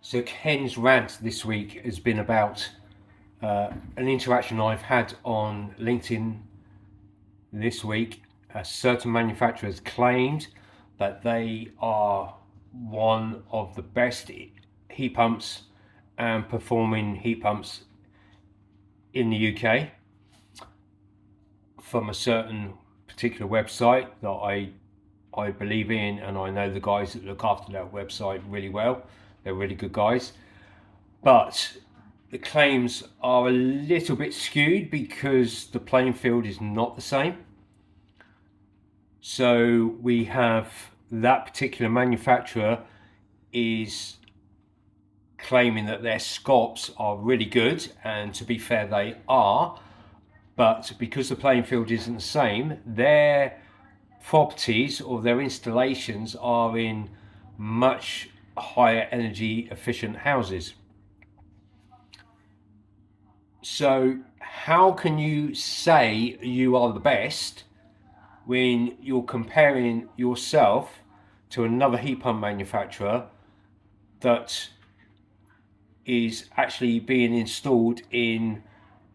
So Ken's rant this week has been about an interaction I've had on LinkedIn this week. A certain manufacturers claimed that they are one of the best heat pumps and performing heat pumps in the UK from a certain particular website that I believe in, and I know the guys that look after that website really well. They're really good guys. But the claims are a little bit skewed because the playing field is not the same. So we have that particular manufacturer is claiming that their scops are really good, and to be fair, they are. But because the playing field isn't the same, their properties or their installations are in much higher energy efficient houses. So how can you say you are the best when you're comparing yourself to another heat pump manufacturer that is actually being installed in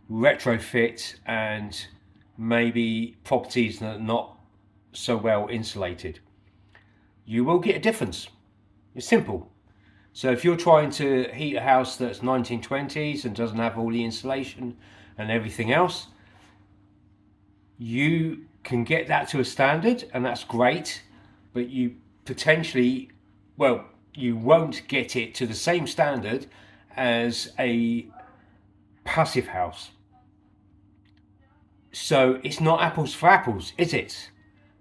retrofit and maybe properties that are not so well insulated? You will get a difference. It's simple. So if you're trying to heat a house that's 1920s and doesn't have all the insulation and everything else, you can get that to a standard, and that's great, but you potentially, well, you won't get it to the same standard as a passive house. So it's not apples for apples, is it?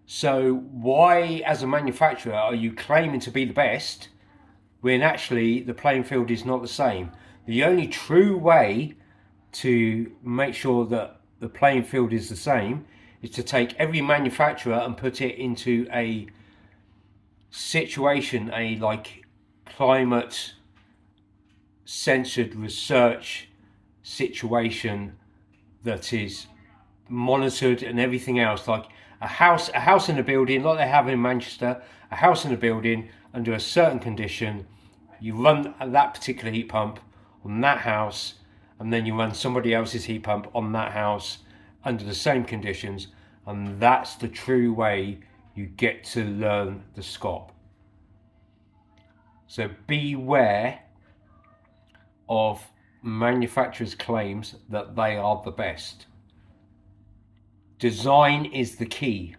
So why, as a manufacturer, are you claiming to be the best when actually the playing field is not the same? The only true way to make sure that the playing field is the same is to take every manufacturer and put it into a situation, a climate censored research situation that is monitored and everything else, like a house in a building like they have in Manchester, a house in a building under a certain condition. You run that particular heat pump on that house, and then you run somebody else's heat pump on that house under the same conditions, and that's the true way you get to learn the SCOP. So beware of manufacturers' claims that they are the best. Design is the key.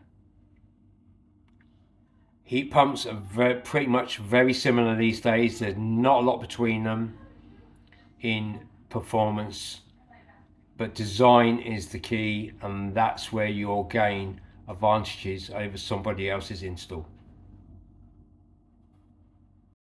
Heat pumps are pretty much very similar these days. There's not a lot between them in performance, but design is the key, and that's where you'll gain advantages over somebody else's install.